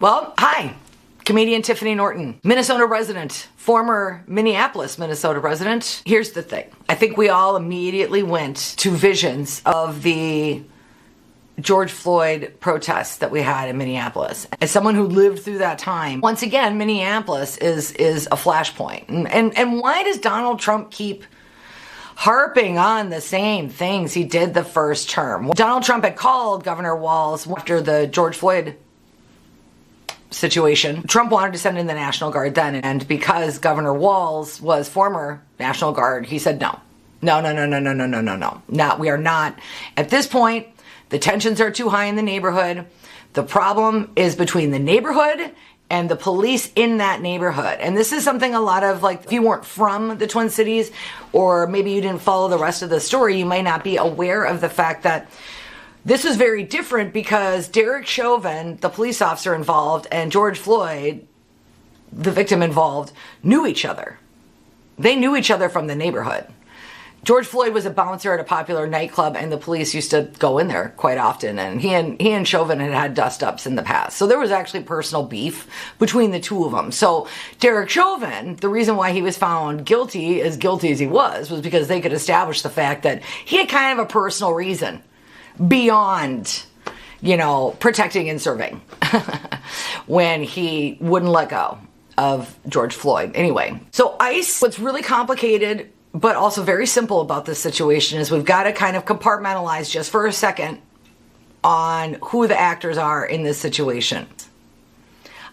Well, hi, comedian Tiffany Norton, Minnesota resident, former Minneapolis, Minnesota resident. Here's the thing. I think we all immediately went to visions of the George Floyd protests that we had in Minneapolis. As someone who lived through that time, once again, Minneapolis is a flashpoint. And why does Donald Trump keep harping on the same things he did the first term? Donald Trump had called Governor Walz after the George Floyd situation. Trump wanted to send in the National Guard then, and because Governor Walz was former National Guard, he said no. No. We are not. At this point, the tensions are too high in the neighborhood. The problem is between the neighborhood and the police in that neighborhood. And this is something a lot of, like, if you weren't from the Twin Cities, or maybe you didn't follow the rest of the story, you might not be aware of the fact that this is very different because Derek Chauvin, the police officer involved, and George Floyd, the victim involved, knew each other. They knew each other from the neighborhood. George Floyd was a bouncer at a popular nightclub, and the police used to go in there quite often, and he and Chauvin had dust-ups in the past. So there was actually personal beef between the two of them. So Derek Chauvin, the reason why he was found guilty as he was because they could establish the fact that he had kind of a personal reason beyond, protecting and serving when he wouldn't let go of George Floyd. Anyway, so ICE, what's really complicated but also very simple about this situation is we've got to kind of compartmentalize just for a second on who the actors are in this situation.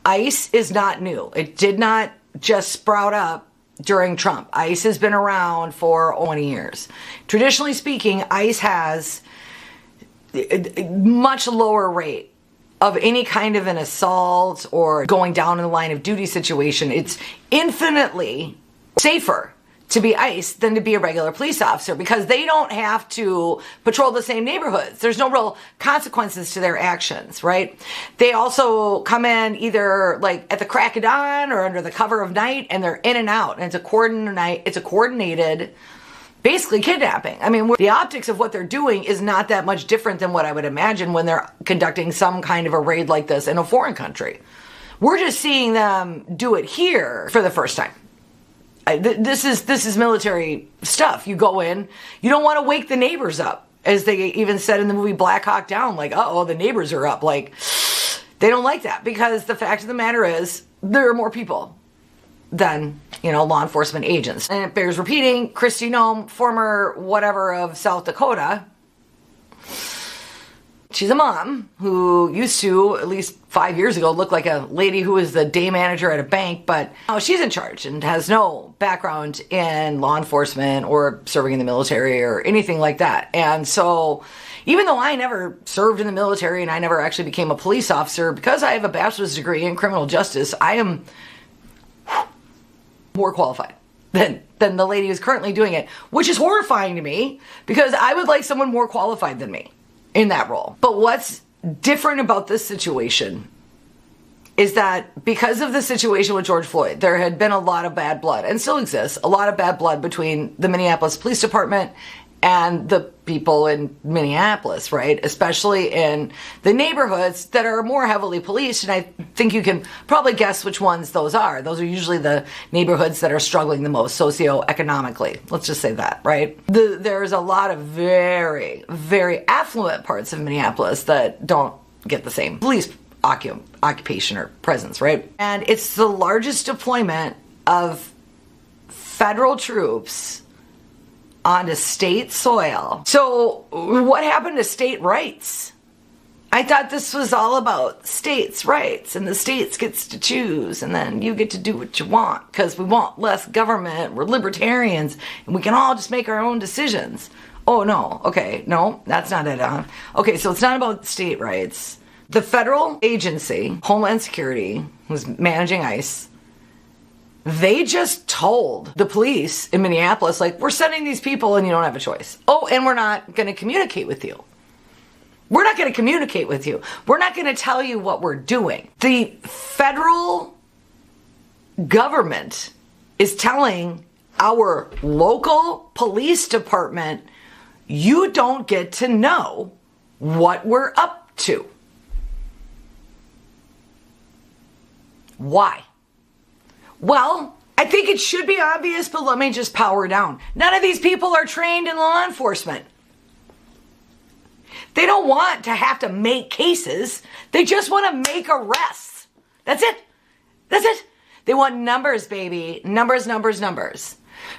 ICE is not new. It did not just sprout up during Trump. ICE has been around for 20 years. Traditionally speaking, ICE has a much lower rate of any kind of an assault or going down in the line of duty situation. It's infinitely safer to be ICE than to be a regular police officer because they don't have to patrol the same neighborhoods. There's no real consequences to their actions, right? They also come in either like at the crack of dawn or under the cover of night, and they're in and out. And it's a coordinated, basically kidnapping. I mean, the optics of what they're doing is not that much different than what I would imagine when they're conducting some kind of a raid like this in a foreign country. We're just seeing them do it here for the first time. This is military stuff. You go in, you don't want to wake the neighbors up, as they even said in the movie Black Hawk Down, like, uh-oh, the neighbors are up. Like, they don't like that because the fact of the matter is there are more people than, law enforcement agents. And it bears repeating, Kristi Noem, former whatever of South Dakota, she's a mom who used to, at least 5 years ago, look like a lady who was the day manager at a bank, but now she's in charge and has no background in law enforcement or serving in the military or anything like that. And so even though I never served in the military and I never actually became a police officer, because I have a bachelor's degree in criminal justice, I am more qualified than the lady who's currently doing it, which is horrifying to me because I would like someone more qualified than me in that role. But what's different about this situation is that because of the situation with George Floyd, there had been a lot of bad blood, and still exists, a lot of bad blood between the Minneapolis Police Department and the people in Minneapolis, right? Especially in the neighborhoods that are more heavily policed, and I think you can probably guess which ones those are. Those are usually the neighborhoods that are struggling the most socioeconomically. Let's just say that, right? There's a lot of very, very affluent parts of Minneapolis that don't get the same police occupation or presence, right? And it's the largest deployment of federal troops onto state soil. So what happened to state rights? I thought this was all about states' rights and the states gets to choose and then you get to do what you want because we want less government, we're libertarians, and we can all just make our own decisions. Oh no, okay, no, that's not it. Okay, so it's not about state rights. The federal agency, Homeland Security, who's managing ICE, they just told the police in Minneapolis, like, we're sending these people and you don't have a choice. Oh, and we're not going to communicate with you. We're not going to communicate with you. We're not going to tell you what we're doing. The federal government is telling our local police department, you don't get to know what we're up to. Why? Well, I think it should be obvious, but let me just power down. None of these people are trained in law enforcement. They don't want to have to make cases. They just want to make arrests. That's it. That's it. They want numbers, baby. Numbers, numbers, numbers.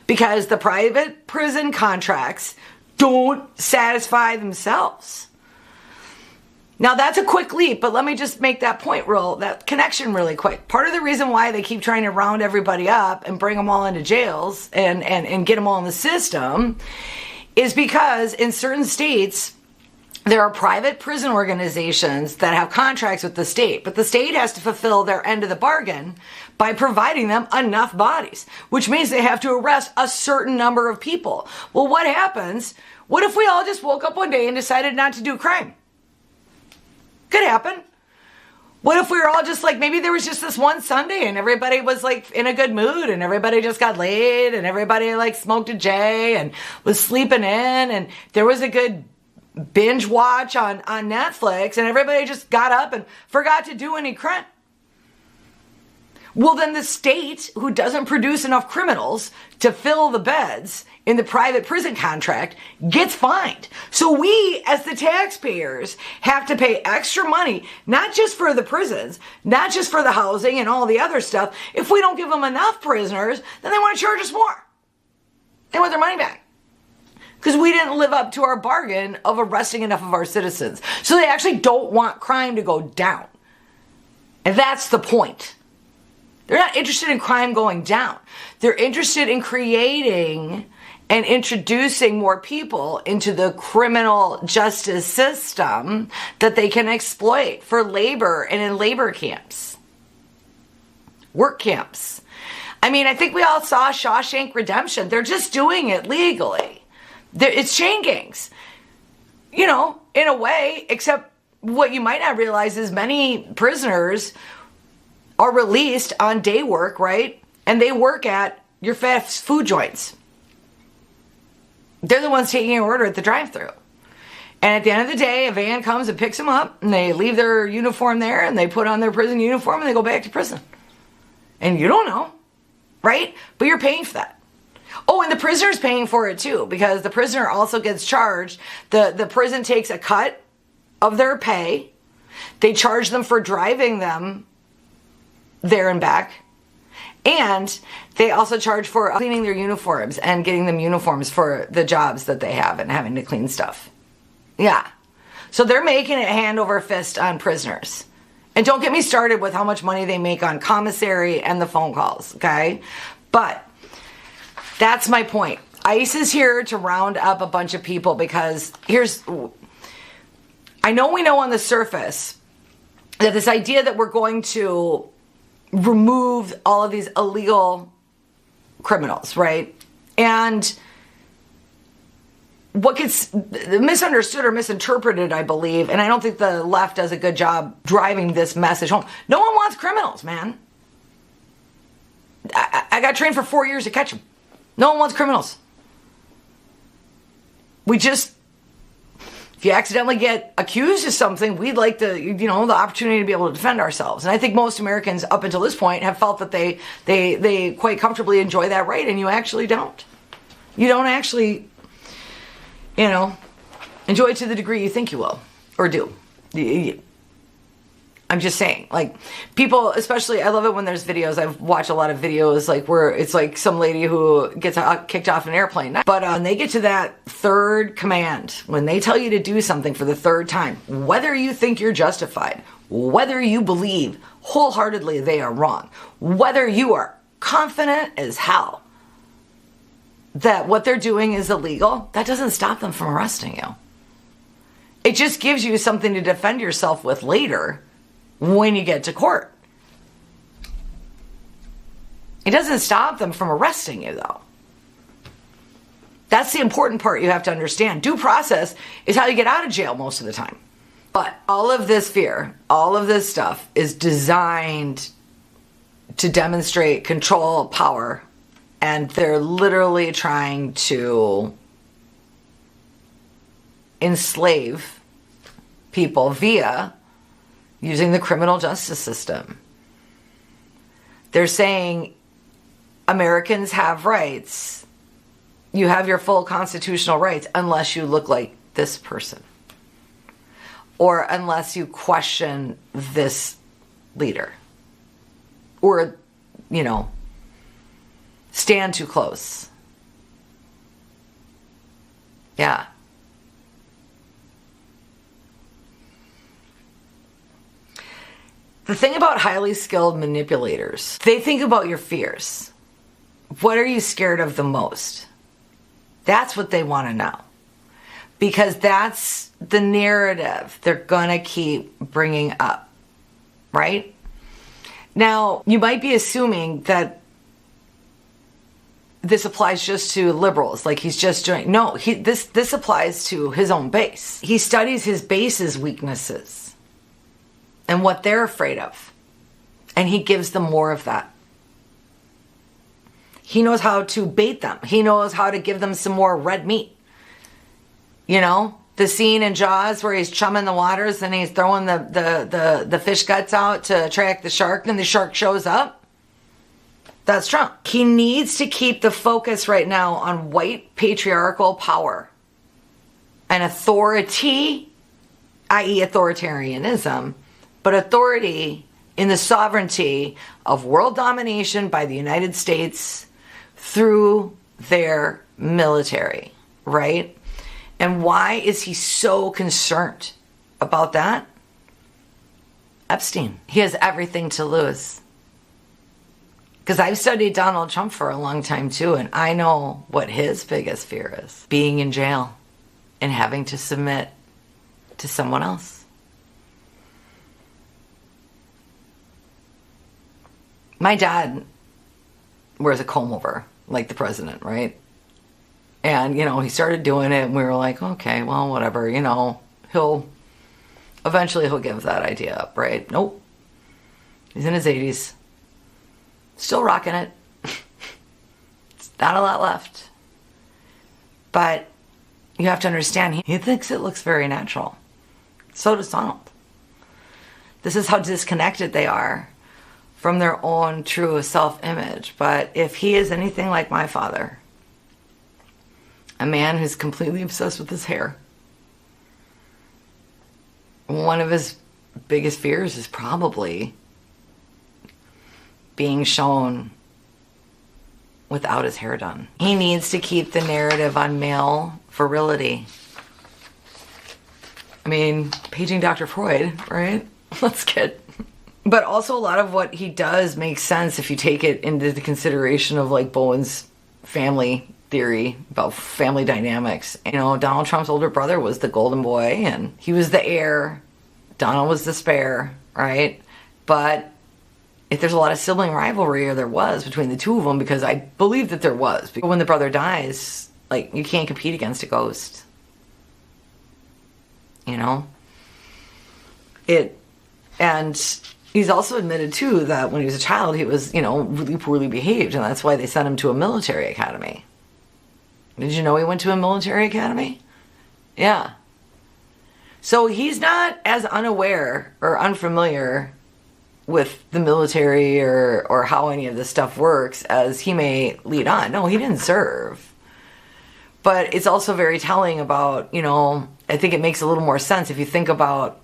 Because the private prison contracts don't satisfy themselves. Now that's a quick leap, but let me just make that that connection really quick. Part of the reason why they keep trying to round everybody up and bring them all into jails and get them all in the system is because in certain states, there are private prison organizations that have contracts with the state, but the state has to fulfill their end of the bargain by providing them enough bodies, which means they have to arrest a certain number of people. Well, what happens? What if we all just woke up one day and decided not to do crime? Could happen. What if we were all just like, maybe there was just this one Sunday and everybody was like in a good mood and everybody just got laid and everybody like smoked a J and was sleeping in and there was a good binge watch on Netflix and everybody just got up and forgot to do any crime. Well, then the state, who doesn't produce enough criminals to fill the beds in the private prison contract, gets fined. So we, as the taxpayers, have to pay extra money, not just for the prisons, not just for the housing and all the other stuff. If we don't give them enough prisoners, then they want to charge us more. They want their money back. Because we didn't live up to our bargain of arresting enough of our citizens. So they actually don't want crime to go down. And that's the point. They're not interested in crime going down. They're interested in creating and introducing more people into the criminal justice system that they can exploit for labor and in labor camps. Work camps. I mean, I think we all saw Shawshank Redemption. They're just doing it legally. It's chain gangs, you know, in a way, except what you might not realize is many prisoners are released on day work, right? And they work at your fast food joints. They're the ones taking your order at the drive-thru. And at the end of the day, a van comes and picks them up and they leave their uniform there and they put on their prison uniform and they go back to prison. And you don't know, right? But you're paying for that. Oh, and the prisoner's paying for it too, because the prisoner also gets charged. The prison takes a cut of their pay. They charge them for driving them there and back. And they also charge for cleaning their uniforms and getting them uniforms for the jobs that they have and having to clean stuff. Yeah. So they're making it hand over fist on prisoners. And don't get me started with how much money they make on commissary and the phone calls, okay? But that's my point. ICE is here to round up a bunch of people because I know we know on the surface that this idea that we're going to remove all of these illegal criminals, right? And what gets misunderstood or misinterpreted, I believe, and I don't think the left does a good job driving this message home. No one wants criminals, man. I got trained for 4 years to catch them. No one wants criminals. If you accidentally get accused of something, we'd like the opportunity to be able to defend ourselves. And I think most Americans up until this point have felt that they quite comfortably enjoy that right, and you actually don't. You don't actually, enjoy it to the degree you think you will, or do. I'm just saying, like, people, especially, I love it when there's videos. I've watched a lot of videos, like, where it's like some lady who gets kicked off an airplane. But when they get to that third command, when they tell you to do something for the third time, whether you think you're justified, whether you believe wholeheartedly they are wrong, whether you are confident as hell that what they're doing is illegal, that doesn't stop them from arresting you. It just gives you something to defend yourself with later when you get to court. It doesn't stop them from arresting you, though. That's the important part you have to understand. Due process is how you get out of jail most of the time. But all of this fear, all of this stuff is designed to demonstrate control, power, and they're literally trying to enslave people via using the criminal justice system. They're saying Americans have rights. You have your full constitutional rights unless you look like this person. Or unless you question this leader. Or, stand too close. Yeah. The thing about highly skilled manipulators, they think about your fears. What are you scared of the most? That's what they want to know. Because that's the narrative they're going to keep bringing up. Right? Now, you might be assuming that this applies just to liberals, like he's just doing. No, this applies to his own base. He studies his base's weaknesses and what they're afraid of. And he gives them more of that. He knows how to bait them. He knows how to give them some more red meat. The scene in Jaws where he's chumming the waters and he's throwing the fish guts out to attract the shark and the shark shows up. That's Trump. He needs to keep the focus right now on white patriarchal power and authority, i.e. authoritarianism, but authority in the sovereignty of world domination by the United States through their military, right? And why is he so concerned about that? Epstein. He has everything to lose. Because I've studied Donald Trump for a long time too, and I know what his biggest fear is. Being in jail and having to submit to someone else. My dad wears a comb over, like the president, right? And, he started doing it and we were like, okay, well, whatever, eventually he'll give that idea up, right? Nope. He's in his 80s. Still rocking it. It's not a lot left. But you have to understand, he thinks it looks very natural. So does Donald. This is how disconnected they are from their own true self-image. But if he is anything like my father, a man who's completely obsessed with his hair, one of his biggest fears is probably being shown without his hair done. He needs to keep the narrative on male virility. I mean, paging Dr. Freud, right? Let's get... But also a lot of what he does makes sense if you take it into the consideration of like Bowen's family theory about family dynamics. Donald Trump's older brother was the golden boy and he was the heir. Donald was the spare, right? But if there's a lot of sibling rivalry, or there was between the two of them, because I believe that there was. Because when the brother dies, like, you can't compete against a ghost. And he's also admitted, too, that when he was a child, he was, really poorly behaved. And that's why they sent him to a military academy. Did you know he went to a military academy? Yeah. So he's not as unaware or unfamiliar with the military or how any of this stuff works as he may lead on. No, he didn't serve. But it's also very telling about, I think it makes a little more sense if you think about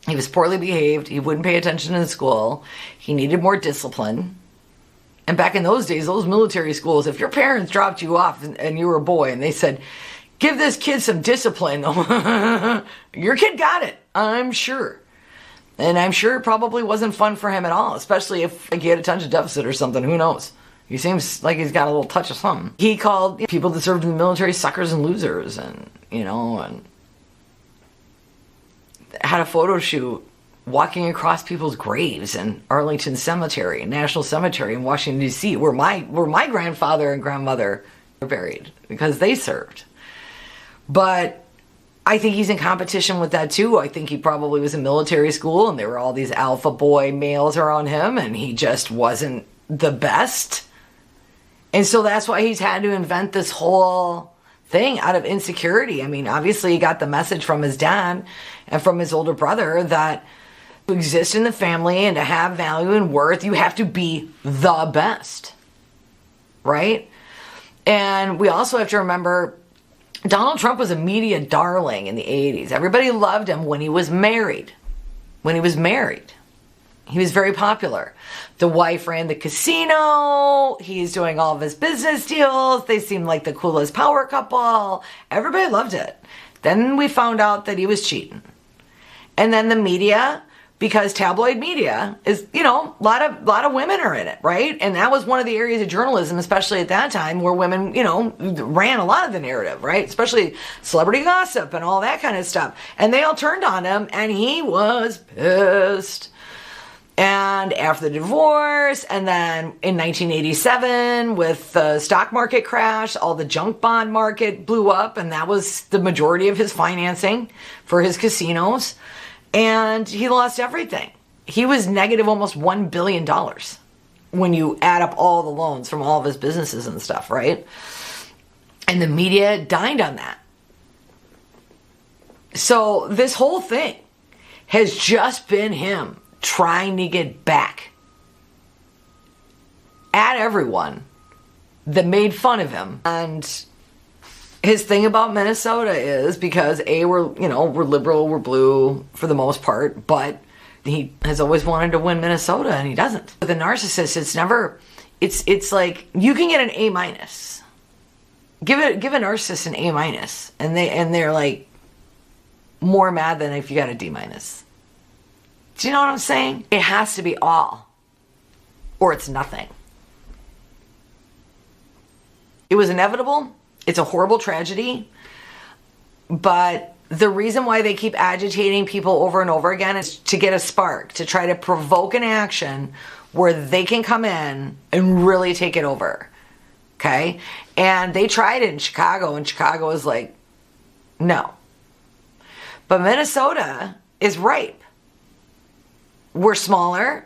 he was poorly behaved, he wouldn't pay attention in school, he needed more discipline. And back in those days, those military schools, if your parents dropped you off and you were a boy and they said, give this kid some discipline, your kid got it, I'm sure. And I'm sure it probably wasn't fun for him at all, especially if he had a attention deficit or something, who knows. He seems like he's got a little touch of something. He called people that served in the military suckers and losers and had a photo shoot walking across people's graves in Arlington Cemetery, National Cemetery in Washington, D.C., where my grandfather and grandmother were buried because they served. But I think he's in competition with that too. I think he probably was in military school and there were all these alpha boy males around him and he just wasn't the best. And so that's why he's had to invent this whole thing out of insecurity. I mean, obviously he got the message from his dad and from his older brother that To exist in the family and to have value and worth, you have to be the best, right? And we also have to remember Donald Trump was a media darling in the 80s. Everybody loved him when he was married. When he was married. He was very popular. The wife ran the casino. He's doing all of his business deals. They seemed like the coolest power couple. Everybody loved it. Then we found out that he was cheating. And then the media, because tabloid media is, a lot of women are in it, right? And that was one of the areas of journalism, especially at that time, where women, ran a lot of the narrative, right? Especially celebrity gossip and all that kind of stuff. And they all turned on him, and he was pissed. And after the divorce, and then in 1987, with the stock market crash, all the junk bond market blew up, and that was the majority of his financing for his casinos. And he lost everything. He was negative almost $1 billion when you add up all the loans from all of his businesses and stuff, right? And the media dined on that. So this whole thing has just been him trying to get back at everyone that made fun of him. And his thing about Minnesota is because we're liberal, we're blue for the most part, but he has always wanted to win Minnesota and he doesn't. With a narcissist, it's like you can get an A-. Give a narcissist an A-, and they're like more mad than if you got a D-. Do you know what I'm saying? It has to be all or it's nothing. It was inevitable. It's a horrible tragedy, but the reason why they keep agitating people over and over again is to get a spark, to try to provoke an action where they can come in and really take it over, okay? And they tried it in Chicago, and Chicago was like, no. But Minnesota is ripe. We're smaller.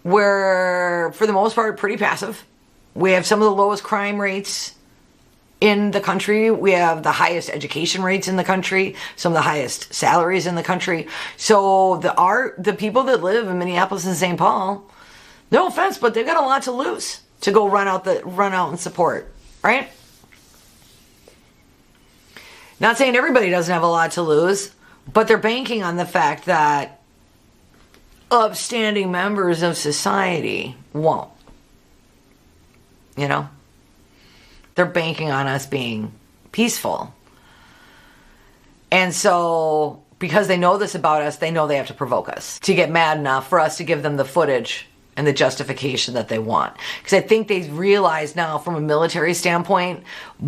We're, for the most part, pretty passive. We have some of the lowest crime rates in the country. We have the highest education rates in the country, some of the highest salaries in the country. So the people that live in Minneapolis and St. Paul, no offense, but they've got a lot to lose to go run out and support, right? Not saying everybody doesn't have a lot to lose, but they're banking on the fact that upstanding members of society won't. They're banking on us being peaceful. And so, because they know this about us, they know they have to provoke us to get mad enough for us to give them the footage and the justification that they want. Because I think they realize now, from a military standpoint,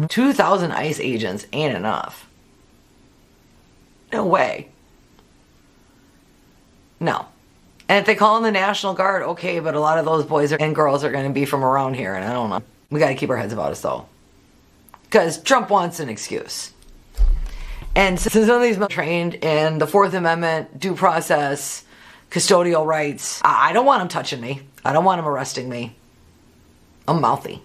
2,000 ICE agents ain't enough. No way. No. And if they call in the National Guard, okay, but a lot of those boys and girls are going to be from around here, and I don't know. We got to keep our heads about us, though. Because Trump wants an excuse. And since none of these men are trained in the Fourth Amendment, due process, custodial rights, I don't want them touching me. I don't want them arresting me. I'm mouthy.